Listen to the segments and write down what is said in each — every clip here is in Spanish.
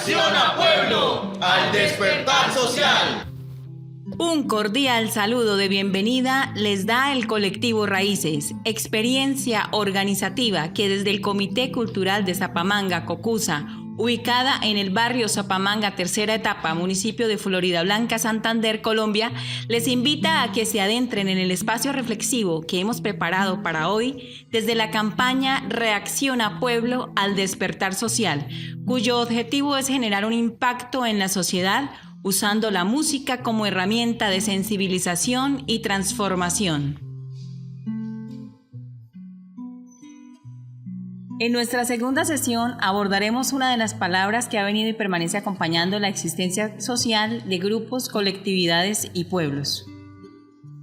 Reacciona Pueblo al despertar social. Un cordial saludo de bienvenida les da el colectivo Raíces, experiencia organizativa que desde el Comité Cultural de Zapamanga, Cocusa, ubicada en el barrio Zapamanga, tercera etapa, municipio de Floridablanca, Santander, Colombia, les invita a que se adentren en el espacio reflexivo que hemos preparado para hoy desde la campaña Reacciona Pueblo al despertar social, cuyo objetivo es generar un impacto en la sociedad usando la música como herramienta de sensibilización y transformación. En nuestra segunda sesión abordaremos una de las palabras que ha venido y permanece acompañando la existencia social de grupos, colectividades y pueblos.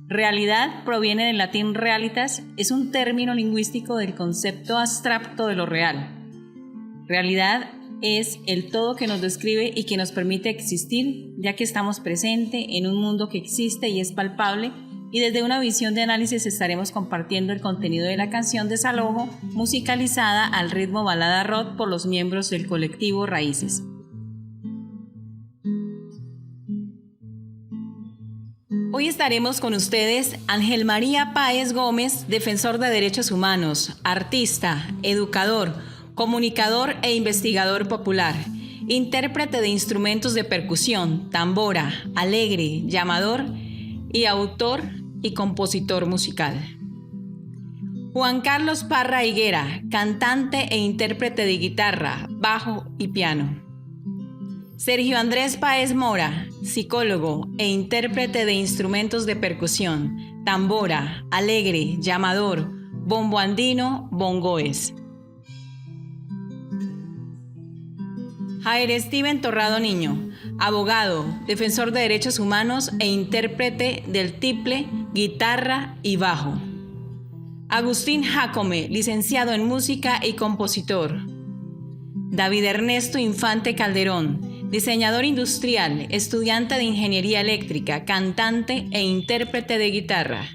Realidad proviene del latín realitas, es un término lingüístico del concepto abstracto de lo real. Realidad es el todo que nos describe y que nos permite existir, ya que estamos presentes en un mundo que existe y es palpable, y desde una visión de análisis estaremos compartiendo el contenido de la canción Desalojo, musicalizada al ritmo balada rock por los miembros del colectivo Raíces. Hoy estaremos con ustedes Ángel María Páez Gómez, defensor de derechos humanos, artista, educador, comunicador e investigador popular, intérprete de instrumentos de percusión, tambora, alegre, llamador y autor y compositor musical. Juan Carlos Parra Higuera, cantante e intérprete de guitarra, bajo y piano. Sergio Andrés Páez Mora, psicólogo e intérprete de instrumentos de percusión, tambora, alegre, llamador, bombo andino, bongoes. Jair Steven Torrado Niño, abogado, defensor de derechos humanos e intérprete del tiple, guitarra y bajo. Agustín Jácome, licenciado en música y compositor. David Ernesto Infante Calderón, diseñador industrial, estudiante de ingeniería eléctrica, cantante e intérprete de guitarra.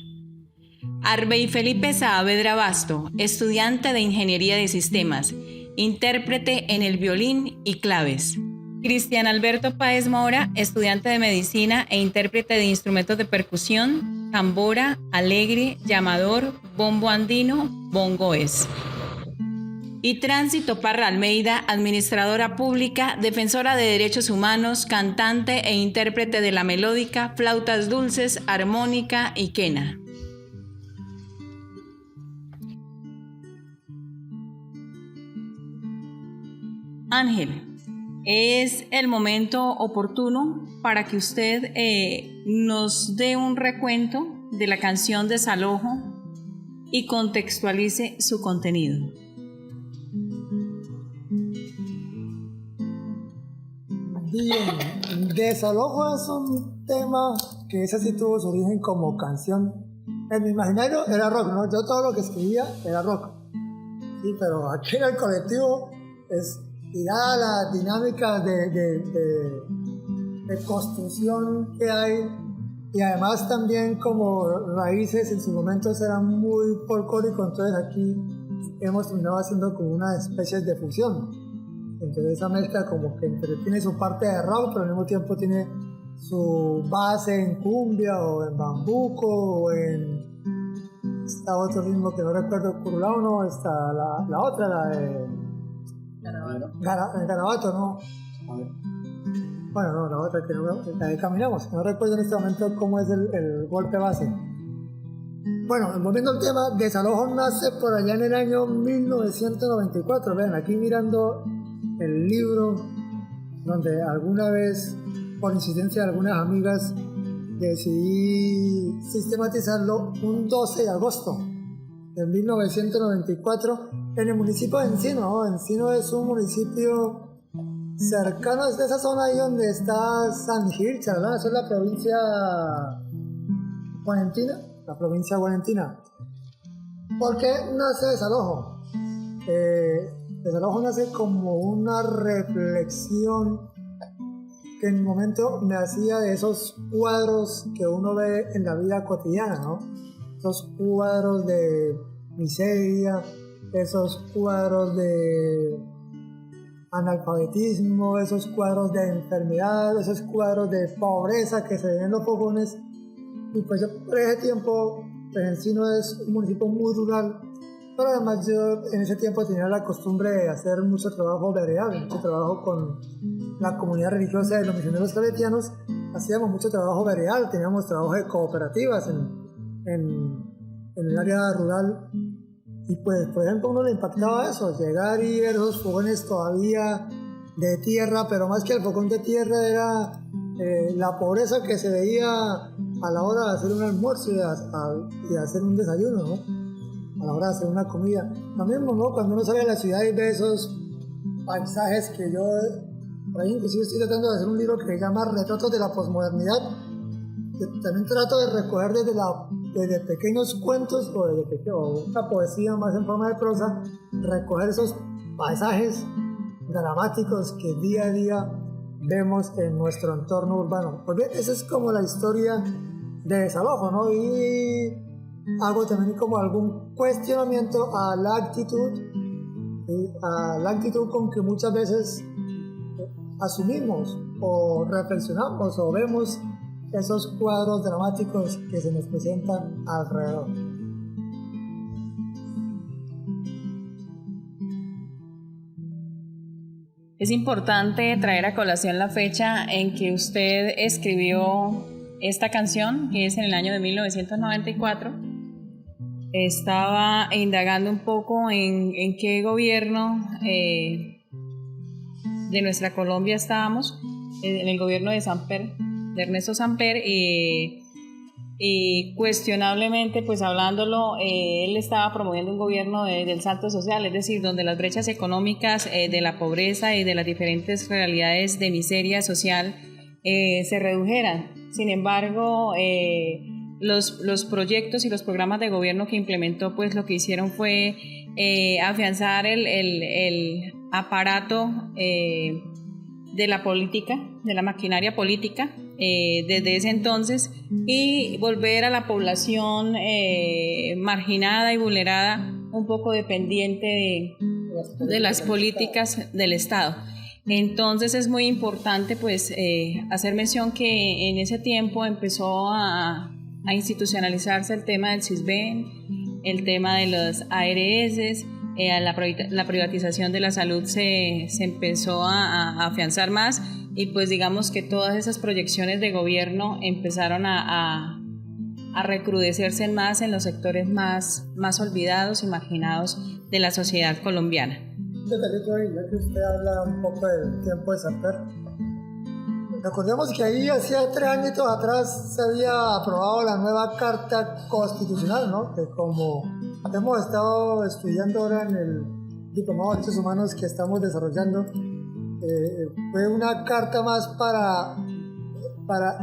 Arbey Felipe Saavedra Basto, estudiante de ingeniería de sistemas, intérprete en el violín y claves. Cristian Alberto Páez Mora, estudiante de medicina e intérprete de instrumentos de percusión, tambora, alegre, llamador, bombo andino, bongoes. Y Tránsito Parra Almeida, administradora pública, defensora de derechos humanos, cantante e intérprete de la melódica, flautas dulces, armónica y quena. Ángel, es el momento oportuno para que usted nos dé un recuento de la canción Desalojo y contextualice su contenido. Bien, Desalojo es un tema que ese sí tuvo su origen como canción. En mi imaginario era rock, ¿no? Yo todo lo que escribía era rock. Sí, pero aquí en el colectivo es tirada la dinámica de construcción que hay, y además también como Raíces en sus momentos eran muy folclóricos, entonces aquí hemos terminado haciendo como una especie de fusión. Entonces esa mezcla como que tiene su parte de rock, pero al mismo tiempo tiene su base en cumbia o en bambuco o en está otro ritmo que no recuerdo, curulao, no, está la otra, la de Garabato, ¿no? Bueno, no, la otra que no, la de Caminamos, no recuerdo en este momento cómo es el golpe base. Bueno, volviendo al tema, Desalojo nace por allá en el año 1994. Vean, aquí mirando el libro donde alguna vez, por incidencia de algunas amigas, decidí sistematizarlo un 12 de agosto de 1994 en el municipio de Encino, ¿no? Encino es un municipio cercano a esa zona ahí donde está San Gil, ¿verdad? Eso es la provincia guarentina. La provincia guarentina. ¿Por qué nace Desalojo? Desalojo nace como una reflexión que en un momento me hacía de esos cuadros que uno ve en la vida cotidiana, ¿no? Esos cuadros de miseria, esos cuadros de analfabetismo, esos cuadros de enfermedad, esos cuadros de pobreza que se ven en los fogones. Y pues yo por ese tiempo, pues Encino es un municipio muy rural, pero además yo en ese tiempo tenía la costumbre de hacer mucho trabajo veredal, mucho trabajo con la comunidad religiosa de los misioneros claretianos. Hacíamos mucho trabajo veredal, teníamos trabajo de cooperativas en el área rural. Y pues, por ejemplo, a uno le impactaba eso, llegar y ver esos fogones todavía de tierra, pero más que el fogón de tierra era la pobreza que se veía a la hora de hacer un almuerzo y de hacer un desayuno, ¿no? A la hora de hacer una comida. Lo mismo, ¿no? Cuando uno sale a la ciudad y ve esos paisajes que yo, por ahí inclusive estoy tratando de hacer un libro que se llama Retratos de la Posmodernidad, que también trato de recoger desde pequeños cuentos o una poesía más en forma de prosa, recoger esos paisajes dramáticos que día a día vemos en nuestro entorno urbano. Pues bien, esa es como la historia de Desalojo, ¿no? Y hago también como algún cuestionamiento a la actitud, ¿sí? A la actitud con que muchas veces asumimos o reflexionamos o vemos esos cuadros dramáticos que se nos presentan alrededor. Es importante traer a colación la fecha en que usted escribió esta canción, que es en el año de 1994. Estaba indagando un poco en qué gobierno de nuestra Colombia estábamos, en el gobierno de Ernesto Samper, y cuestionablemente, pues hablándolo, él estaba promoviendo un gobierno del salto social, es decir, donde las brechas económicas de la pobreza y de las diferentes realidades de miseria social se redujeran. Sin embargo, los proyectos y los programas de gobierno que implementó, pues lo que hicieron fue afianzar el aparato de la política, de la maquinaria política, desde ese entonces, y volver a la población marginada y vulnerada un poco dependiente de las políticas del Estado. Entonces es muy importante pues hacer mención que en ese tiempo empezó a institucionalizarse el tema del CISBEN, el tema de los ARS, la privatización de la salud se empezó a afianzar más, y pues digamos que todas esas proyecciones de gobierno empezaron a recrudecerse más en los sectores más olvidados y marginados de la sociedad colombiana. Ya que usted habla un poco del tiempo de Samper, recordemos que ahí hacía 3 añitos atrás se había aprobado la nueva Carta Constitucional, ¿no? Que como hemos estado estudiando ahora en el Diplomado de Derechos Humanos que estamos desarrollando, fue una carta más para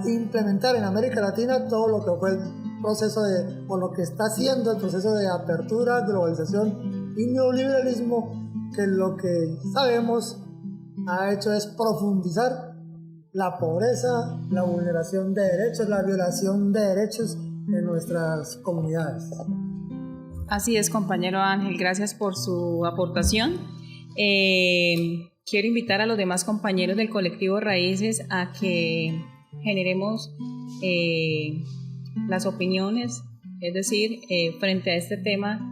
implementar en América Latina todo lo que fue el proceso o lo que está haciendo el proceso de apertura, globalización y neoliberalismo, que lo que sabemos ha hecho es profundizar la pobreza, la vulneración de derechos, la violación de derechos en nuestras comunidades. Así es, compañero Ángel, gracias por su aportación. Quiero invitar a los demás compañeros del colectivo Raíces a que generemos las opiniones, es decir, frente a este tema,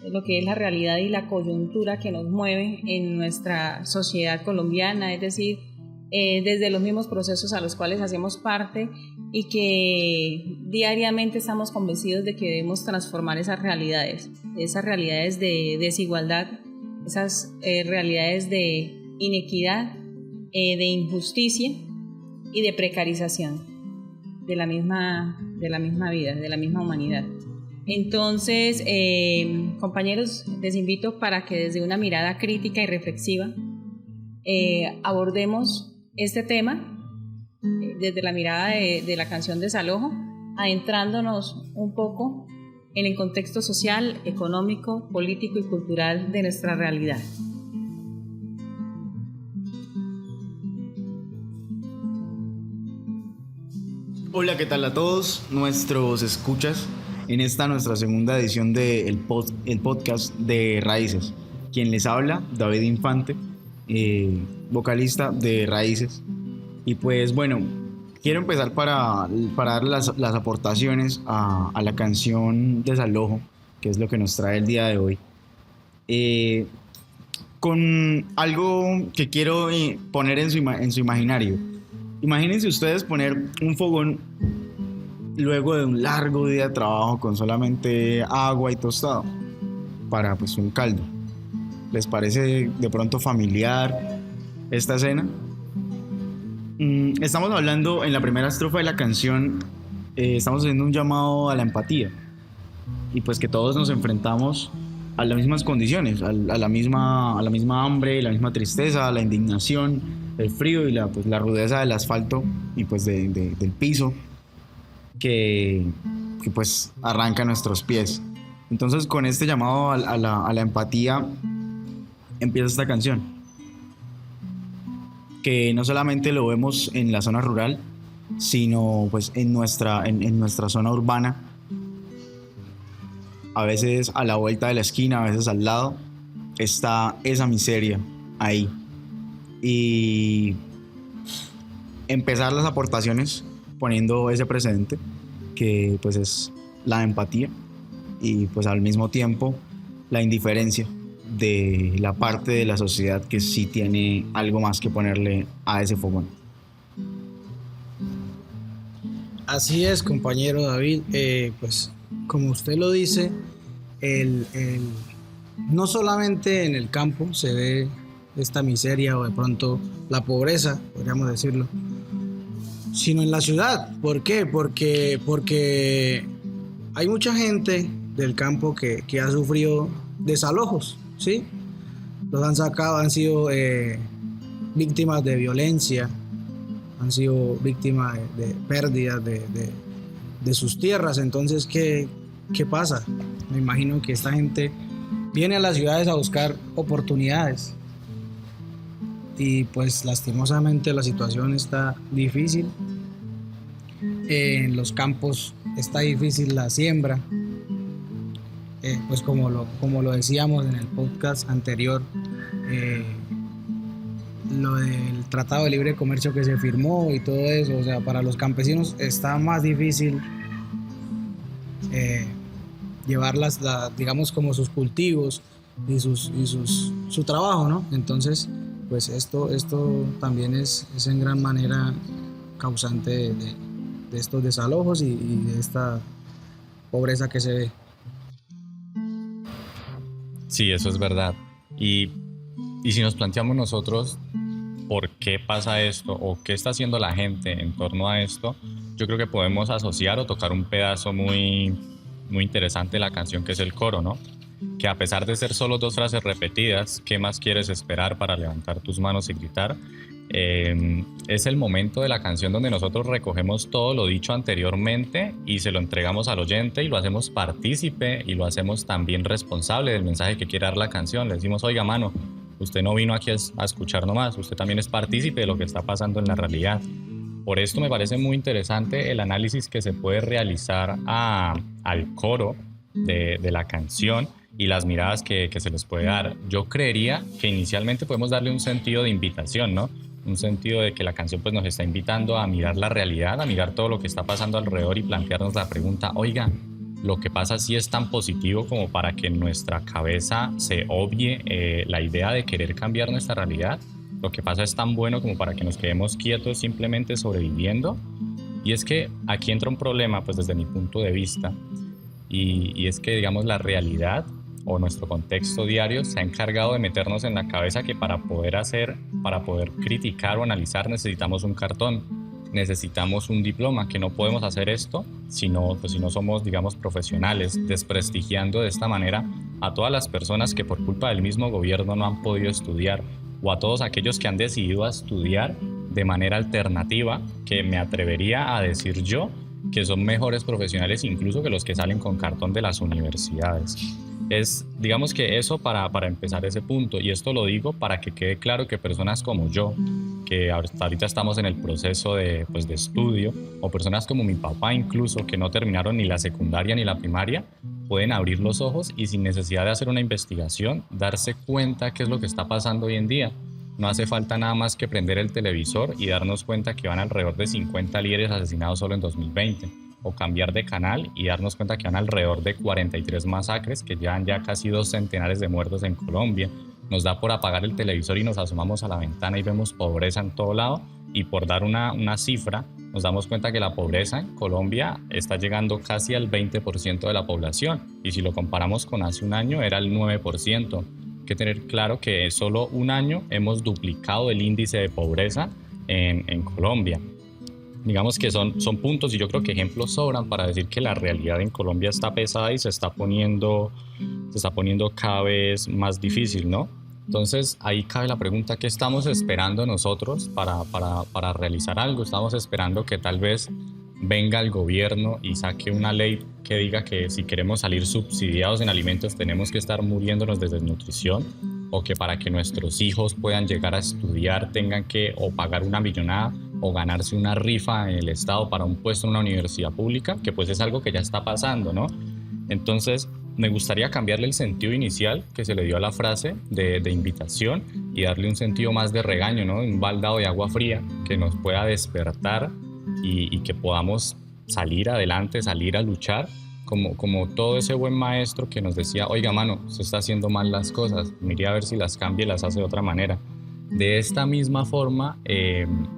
lo que es la realidad y la coyuntura que nos mueve en nuestra sociedad colombiana, es decir, desde los mismos procesos a los cuales hacemos parte, y que diariamente estamos convencidos de que debemos transformar esas realidades de desigualdad, esas realidades de inequidad, de injusticia y de precarización de la misma vida, de la misma humanidad. Entonces, compañeros, les invito para que desde una mirada crítica y reflexiva abordemos este tema desde la mirada de la canción Desalojo, adentrándonos un poco en el contexto social, económico, político y cultural de nuestra realidad. Hola, ¿qué tal a todos nuestros escuchas en esta nuestra segunda edición del podcast de Raíces? Quien les habla, David Infante. vocalista de Raíces. Y pues bueno, quiero empezar para dar las aportaciones a la canción Desalojo, que es lo que nos trae el día de hoy. Con algo que quiero poner en su imaginario. Imagínense ustedes poner un fogón luego de un largo día de trabajo con solamente agua y tostado para pues un caldo. ¿Les parece de pronto familiar esta escena? Estamos hablando en la primera estrofa de la canción, estamos haciendo un llamado a la empatía y pues que todos nos enfrentamos a las mismas condiciones, a la misma hambre, la misma tristeza, la indignación, el frío y la rudeza del asfalto y pues del piso que pues arranca nuestros pies. Entonces con este llamado a la empatía empieza esta canción, que no solamente lo vemos en la zona rural, sino pues en nuestra zona urbana, a veces a la vuelta de la esquina, a veces al lado, está esa miseria ahí. Y empezar las aportaciones poniendo ese precedente, que pues es la empatía y pues al mismo tiempo la indiferencia de la parte de la sociedad que sí tiene algo más que ponerle a ese fogón. Así es, compañero David. Pues como usted lo dice, no solamente en el campo se ve esta miseria o de pronto la pobreza, podríamos decirlo, sino en la ciudad. ¿Por qué? Porque hay mucha gente del campo que ha sufrido desalojos, ¿sí? Los han sacado, han sido víctimas de violencia, han sido víctimas de pérdidas de sus tierras. Entonces, ¿qué pasa? Me imagino que esta gente viene a las ciudades a buscar oportunidades y pues lastimosamente la situación está difícil. En los campos está difícil la siembra. Pues como lo decíamos en el podcast anterior, lo del Tratado de Libre Comercio que se firmó y todo eso, o sea, para los campesinos está más difícil llevarlas, digamos, como sus cultivos y su trabajo, ¿no? Entonces, pues esto también es en gran manera causante de estos desalojos y de esta pobreza que se ve. Sí, eso es verdad. Y si nos planteamos nosotros por qué pasa esto o qué está haciendo la gente en torno a esto, yo creo que podemos asociar o tocar un pedazo muy, muy interesante de la canción, que es el coro, ¿no? Que a pesar de ser solo 2 frases repetidas, ¿qué más quieres esperar para levantar tus manos y gritar? Es el momento de la canción donde nosotros recogemos todo lo dicho anteriormente y se lo entregamos al oyente y lo hacemos partícipe y lo hacemos también responsable del mensaje que quiere dar la canción. Le decimos, oiga, mano, usted no vino aquí a escuchar nomás, usted también es partícipe de lo que está pasando en la realidad. Por esto me parece muy interesante el análisis que se puede realizar al coro de la canción y las miradas que se les puede dar. Yo creería que inicialmente podemos darle un sentido de invitación, ¿no? Un sentido de que la canción pues nos está invitando a mirar la realidad, a mirar todo lo que está pasando alrededor y plantearnos la pregunta, oiga, lo que pasa sí es tan positivo como para que en nuestra cabeza se obvie la idea de querer cambiar nuestra realidad. Lo que pasa es tan bueno como para que nos quedemos quietos simplemente sobreviviendo. Y es que aquí entra un problema, pues desde mi punto de vista, y es que, digamos, la realidad o nuestro contexto diario se ha encargado de meternos en la cabeza que para poder criticar o analizar necesitamos un cartón, necesitamos un diploma, que no podemos hacer esto si no somos, digamos, profesionales, desprestigiando de esta manera a todas las personas que por culpa del mismo gobierno no han podido estudiar, o a todos aquellos que han decidido a estudiar de manera alternativa, que me atrevería a decir yo que son mejores profesionales incluso que los que salen con cartón de las universidades. Es, digamos que eso para empezar ese punto, y esto lo digo para que quede claro que personas como yo, que hasta ahorita estamos en el proceso de estudio, o personas como mi papá incluso, que no terminaron ni la secundaria ni la primaria, pueden abrir los ojos y sin necesidad de hacer una investigación, darse cuenta qué es lo que está pasando hoy en día. No hace falta nada más que prender el televisor y darnos cuenta que van alrededor de 50 líderes asesinados solo en 2020. O cambiar de canal y darnos cuenta que van alrededor de 43 masacres, que llevan ya casi 2 centenares de muertos en Colombia. Nos da por apagar el televisor y nos asomamos a la ventana y vemos pobreza en todo lado. Y por dar una cifra, nos damos cuenta que la pobreza en Colombia está llegando casi al 20% de la población. Y si lo comparamos con hace un año, era el 9%. Hay que tener claro que solo un año hemos duplicado el índice de pobreza en Colombia. Digamos que son puntos y yo creo que ejemplos sobran para decir que la realidad en Colombia está pesada y se está poniendo cada vez más difícil, ¿no? Entonces ahí cabe la pregunta: ¿qué estamos esperando nosotros para realizar algo? Estamos esperando que tal vez venga el gobierno y saque una ley que diga que si queremos salir subsidiados en alimentos tenemos que estar muriéndonos de desnutrición, o que para que nuestros hijos puedan llegar a estudiar tengan que o pagar una millonada o ganarse una rifa en el Estado para un puesto en una universidad pública, que pues es algo que ya está pasando, ¿no? Entonces me gustaría cambiarle el sentido inicial que se le dio a la frase de invitación y darle un sentido más de regaño, ¿no? Un baldado de agua fría que nos pueda despertar y que podamos salir adelante, salir a luchar, como todo ese buen maestro que nos decía: oiga, mano, se está haciendo mal las cosas, mire a ver si las cambia y las hace de otra manera. De esta misma forma,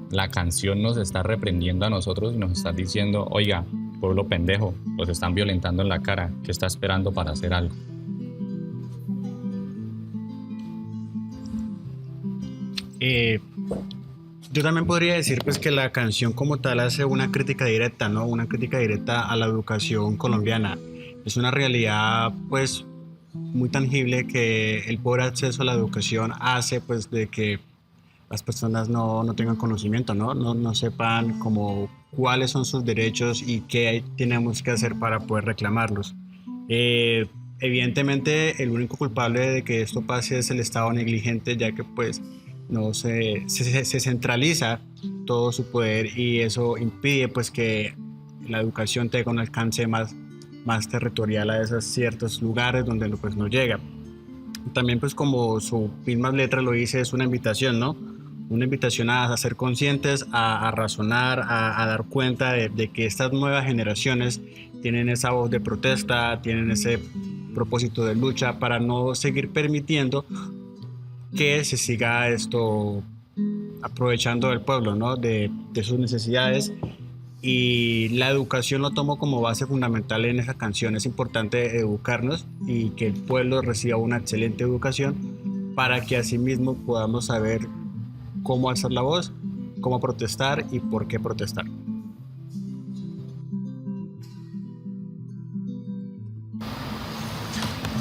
la canción nos está reprendiendo a nosotros y nos está diciendo: oiga, pueblo pendejo, los están violentando en la cara, ¿qué está esperando para hacer algo? Yo también podría decir pues que la canción como tal hace una crítica directa, ¿no? Una crítica directa a la educación colombiana. Es una realidad pues muy tangible que el pobre acceso a la educación hace pues de que las personas no tengan conocimiento, no sepan como cuáles son sus derechos y qué tenemos que hacer para poder reclamarlos. Evidentemente el único culpable de que esto pase es el Estado negligente, ya que pues no se centraliza todo su poder y eso impide pues que la educación tenga un alcance más territorial a esos ciertos lugares donde pues no llega. También pues como su misma letra lo dice, es una invitación, ¿no? Una invitación a ser conscientes, a razonar, a dar cuenta de que estas nuevas generaciones tienen esa voz de protesta, tienen ese propósito de lucha para no seguir permitiendo que se siga esto aprovechando del pueblo, ¿no? de sus necesidades. Y la educación lo tomo como base fundamental en esa canción. Es importante educarnos y que el pueblo reciba una excelente educación para que asimismo podamos saber cómo alzar la voz, cómo protestar y por qué protestar.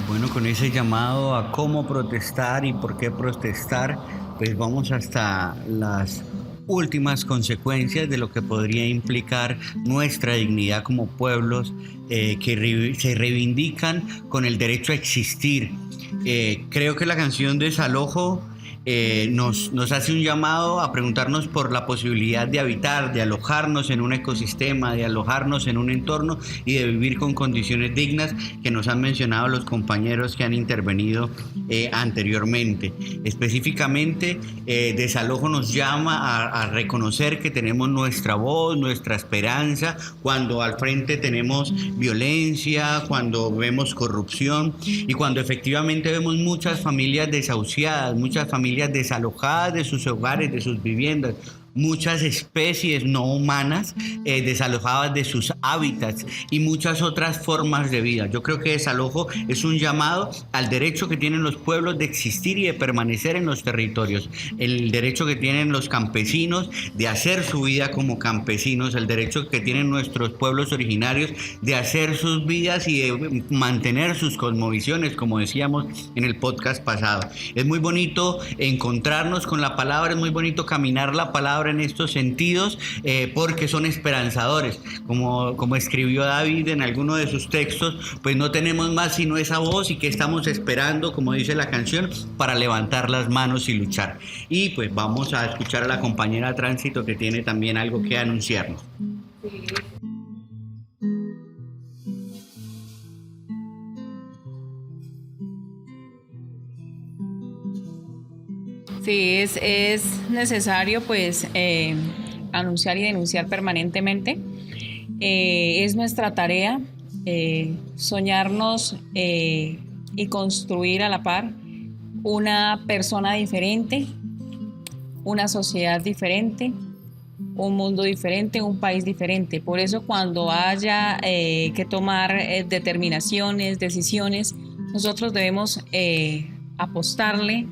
Bueno, con ese llamado a cómo protestar y por qué protestar, pues vamos hasta las últimas consecuencias de lo que podría implicar nuestra dignidad como pueblos que se reivindican con el derecho a existir. Creo que la canción Desalojo nos hace un llamado a preguntarnos por la posibilidad de habitar, de alojarnos en un ecosistema, de alojarnos en un entorno y de vivir con condiciones dignas que nos han mencionado los compañeros que han intervenido anteriormente. Específicamente, Desalojo nos llama a reconocer que tenemos nuestra voz, nuestra esperanza, cuando al frente tenemos violencia, cuando vemos corrupción y cuando efectivamente vemos muchas familias desahuciadas, muchas familias desalojadas de sus hogares, de sus viviendas, muchas especies no humanas desalojadas de sus hábitats y muchas otras formas de vida. Yo creo que Desalojo es un llamado al derecho que tienen los pueblos de existir y de permanecer en los territorios, el derecho que tienen los campesinos de hacer su vida como campesinos, el derecho que tienen nuestros pueblos originarios de hacer sus vidas y de mantener sus cosmovisiones, como decíamos en el podcast pasado. Es muy bonito encontrarnos con la palabra, es muy bonito caminar la palabra en estos sentidos porque son esperanzadores. Como escribió David en alguno de sus textos, pues no tenemos más sino esa voz y que estamos esperando, como dice la canción, para levantar las manos y luchar. Y pues vamos a escuchar a la compañera de tránsito que tiene también algo que anunciarnos. Sí, es necesario pues anunciar y denunciar permanentemente. Es nuestra tarea soñarnos y construir a la par una persona diferente, una sociedad diferente, un mundo diferente, un país diferente. Por eso cuando haya que tomar determinaciones, decisiones, nosotros debemos apostarle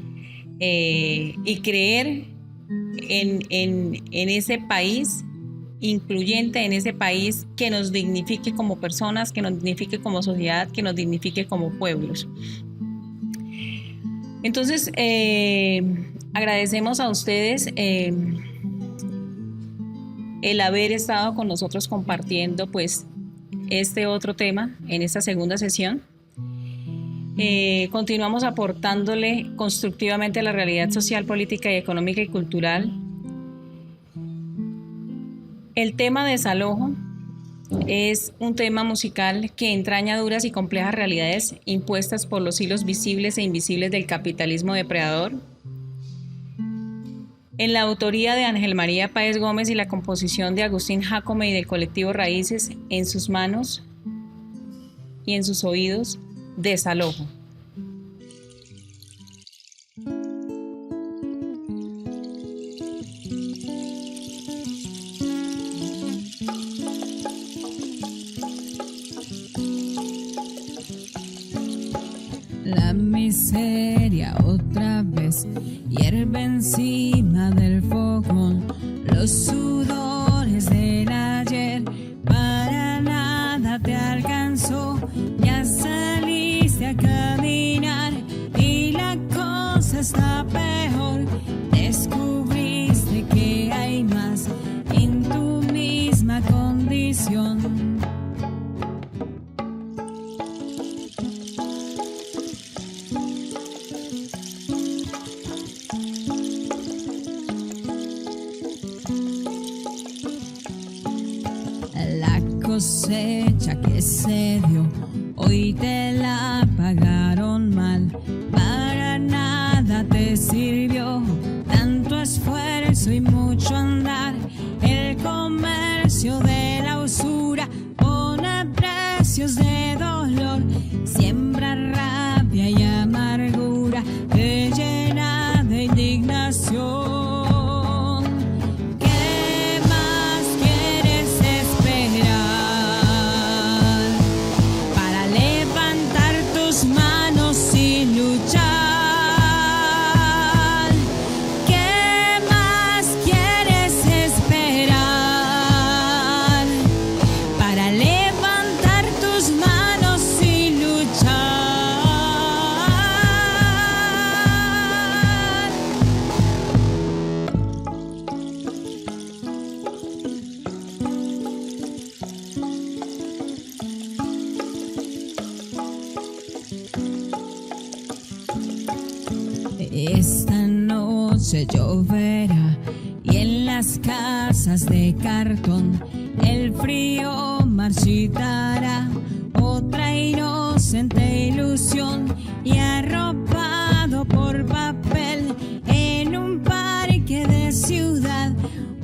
y creer en ese país incluyente, en ese país que nos dignifique como personas, que nos dignifique como sociedad, que nos dignifique como pueblos. Entonces, agradecemos a ustedes el haber estado con nosotros compartiendo pues este otro tema en esta segunda sesión. Continuamos aportándole constructivamente a la realidad social, política y económica y cultural. El tema desalojo es un tema musical que entraña duras y complejas realidades impuestas por los hilos visibles e invisibles del capitalismo depredador. En la autoría de Ángel María Páez Gómez y la composición de Agustín Jácome y del colectivo Raíces, en sus manos y en sus oídos, Desalojo. La miseria otra vez hierve encima del fogón, los sudores del ayer para nada te alcanzó, ya saliste a caminar y la cosa está peor, descubriste que hay más en tu misma condición. Cosecha que se dio, hoy te la pagaron mal, para nada te sirvió tanto esfuerzo y mucho andar, el comercio de la usura pone precios de dolor, siembra rabia y amargura, te llena de indignación. Esta noche lloverá y en las casas de cartón el frío marchitará otra inocente ilusión y arropado por papel en un parque de ciudad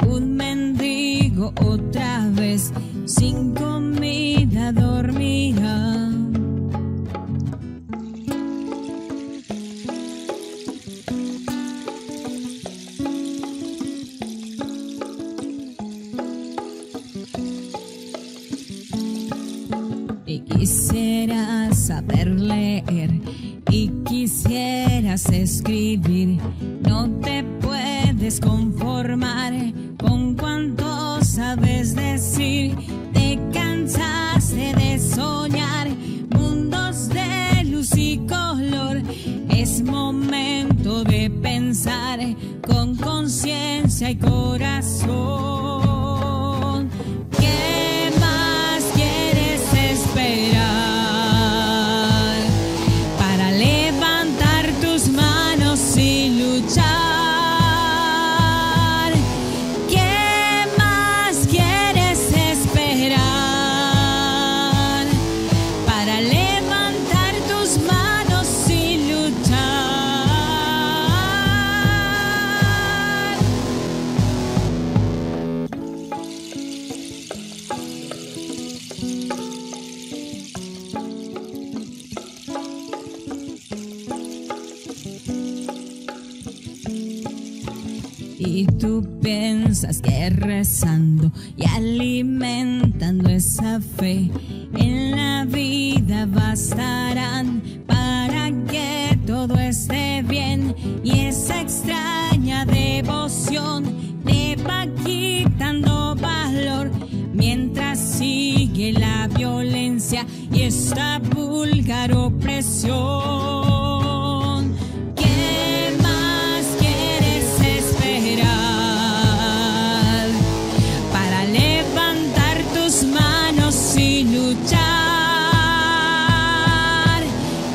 un mendigo otra vez sin comida dormirá. Quisieras saber leer y quisieras escribir, no te puedes conformar con cuanto sabes decir, te cansaste de soñar mundos de luz y color, es momento de pensar con conciencia y corazón. Para levantar tus manos y luchar, ¿qué más quieres esperar? Para levantar tus manos y luchar. Y tú piensas que rezando y alimentando esa fe en la vida bastarán para que todo esté bien. Y esa extraña devoción te va quitando valor mientras sigue la violencia y esta vulgar opresión. ¿Qué más quieres esperar para levantar tus manos y luchar?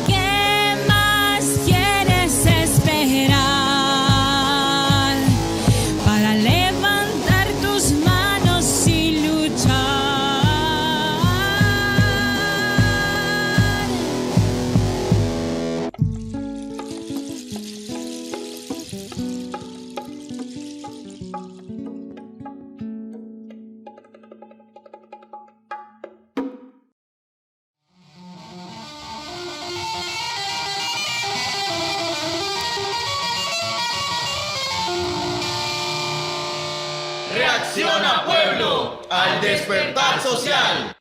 ¿Qué más quieres esperar para levantar tus manos y luchar? Reacciona pueblo al despertar social.